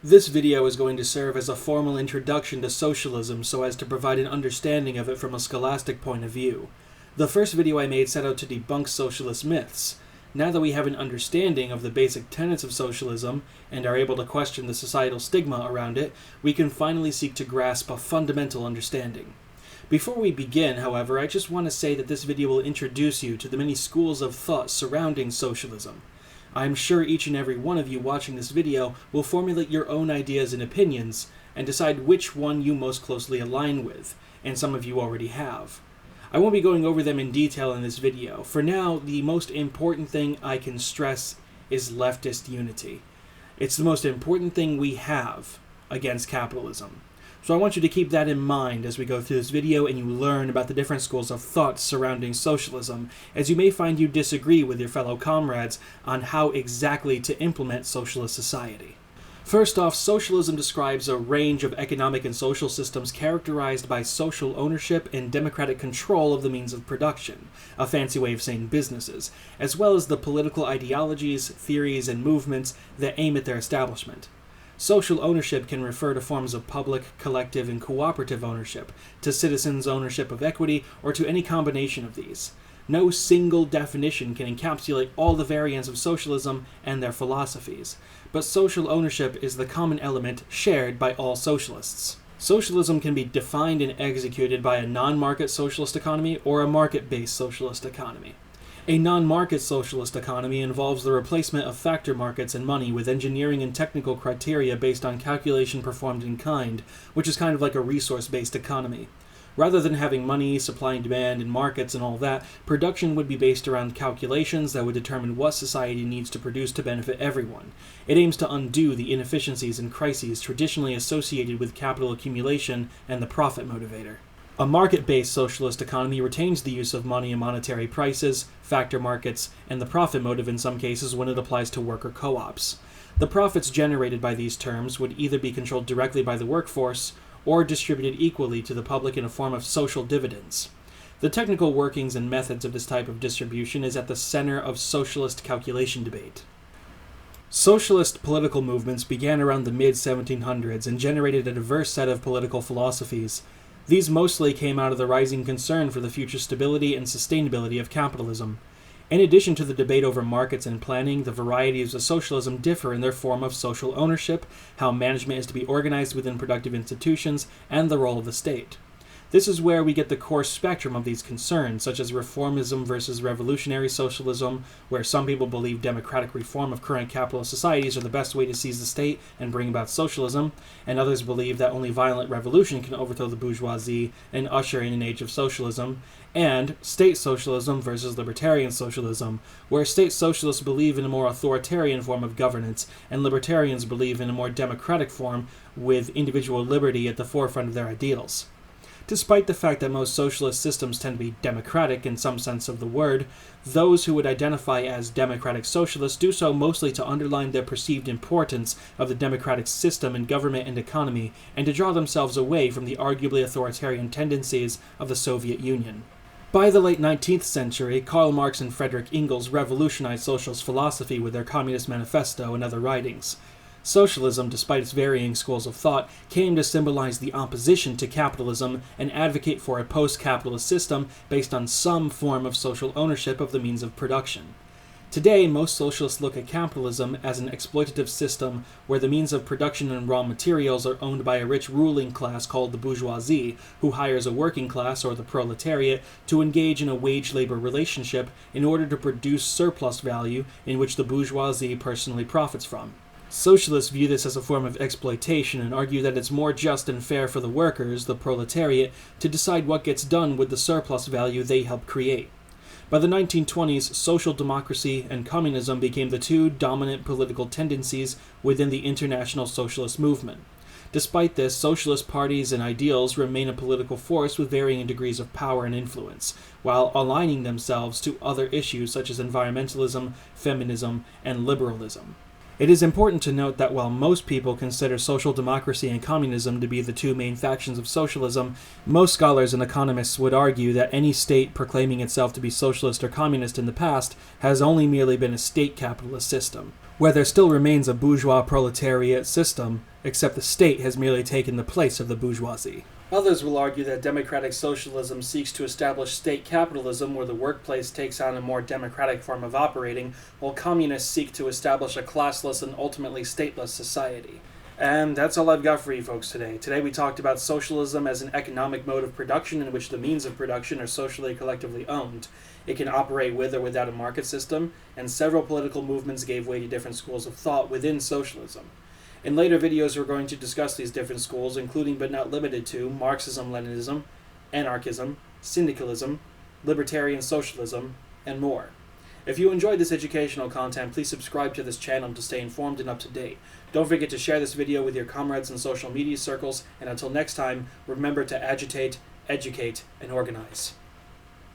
This video is going to serve as a formal introduction to socialism so as to provide an understanding of it from a scholastic point of view. The first video I made set out to debunk socialist myths. Now that we have an understanding of the basic tenets of socialism and are able to question the societal stigma around it, we can finally seek to grasp a fundamental understanding. Before we begin, however, I just want to say that this video will introduce you to the many schools of thought surrounding socialism. I'm sure each and every one of you watching this video will formulate your own ideas and opinions and decide which one you most closely align with, and some of you already have. I won't be going over them in detail in this video. For now, the most important thing I can stress is leftist unity. It's the most important thing we have against capitalism. So I want you to keep that in mind as we go through this video and you learn about the different schools of thought surrounding socialism, as you may find you disagree with your fellow comrades on how exactly to implement socialist society. First off, socialism describes a range of economic and social systems characterized by social ownership and democratic control of the means of production, a fancy way of saying businesses, as well as the political ideologies, theories, and movements that aim at their establishment. Social ownership can refer to forms of public, collective, and cooperative ownership, to citizens' ownership of equity, or to any combination of these. No single definition can encapsulate all the variants of socialism and their philosophies, but social ownership is the common element shared by all socialists. Socialism can be defined and executed by a non-market socialist economy or a market-based socialist economy. A non-market socialist economy involves the replacement of factor markets and money with engineering and technical criteria based on calculation performed in kind, which is kind of like a resource-based economy. Rather than having money, supply and demand, and markets and all that, production would be based around calculations that would determine what society needs to produce to benefit everyone. It aims to undo the inefficiencies and crises traditionally associated with capital accumulation and the profit motivator. A market-based socialist economy retains the use of money and monetary prices, factor markets, and the profit motive in some cases when it applies to worker co-ops. The profits generated by these terms would either be controlled directly by the workforce or distributed equally to the public in a form of social dividends. The technical workings and methods of this type of distribution is at the center of socialist calculation debate. Socialist political movements began around the mid-1700s and generated a diverse set of political philosophies. These mostly came out of the rising concern for the future stability and sustainability of capitalism. In addition to the debate over markets and planning, the varieties of socialism differ in their form of social ownership, how management is to be organized within productive institutions, and the role of the state. This is where we get the core spectrum of these concerns, such as reformism versus revolutionary socialism, where some people believe democratic reform of current capitalist societies are the best way to seize the state and bring about socialism, and others believe that only violent revolution can overthrow the bourgeoisie and usher in an age of socialism, and state socialism versus libertarian socialism, where state socialists believe in a more authoritarian form of governance, and libertarians believe in a more democratic form with individual liberty at the forefront of their ideals. Despite the fact that most socialist systems tend to be democratic in some sense of the word, those who would identify as democratic socialists do so mostly to underline their perceived importance of the democratic system in government and economy, and to draw themselves away from the arguably authoritarian tendencies of the Soviet Union. By the late 19th century, Karl Marx and Friedrich Engels revolutionized socialist philosophy with their Communist Manifesto and other writings. Socialism, despite its varying schools of thought, came to symbolize the opposition to capitalism and advocate for a post-capitalist system based on some form of social ownership of the means of production. Today, most socialists look at capitalism as an exploitative system where the means of production and raw materials are owned by a rich ruling class called the bourgeoisie, who hires a working class, or the proletariat, to engage in a wage-labor relationship in order to produce surplus value in which the bourgeoisie personally profits from. Socialists view this as a form of exploitation and argue that it's more just and fair for the workers, the proletariat, to decide what gets done with the surplus value they help create. By the 1920s, social democracy and communism became the two dominant political tendencies within the international socialist movement. Despite this, socialist parties and ideals remain a political force with varying degrees of power and influence, while aligning themselves to other issues such as environmentalism, feminism, and liberalism. It is important to note that while most people consider social democracy and communism to be the two main factions of socialism, most scholars and economists would argue that any state proclaiming itself to be socialist or communist in the past has only merely been a state capitalist system, where there still remains a bourgeois proletariat system, except the state has merely taken the place of the bourgeoisie. Others will argue that democratic socialism seeks to establish state capitalism where the workplace takes on a more democratic form of operating, while communists seek to establish a classless and ultimately stateless society. And that's all I've got for you folks today. Today we talked about socialism as an economic mode of production in which the means of production are socially collectively owned. It can operate with or without a market system, and several political movements gave way to different schools of thought within socialism. In later videos, we're going to discuss these different schools, including but not limited to Marxism-Leninism, anarchism, syndicalism, libertarian socialism, and more. If you enjoyed this educational content, please subscribe to this channel to stay informed and up to date. Don't forget to share this video with your comrades in social media circles, and until next time, remember to agitate, educate, and organize.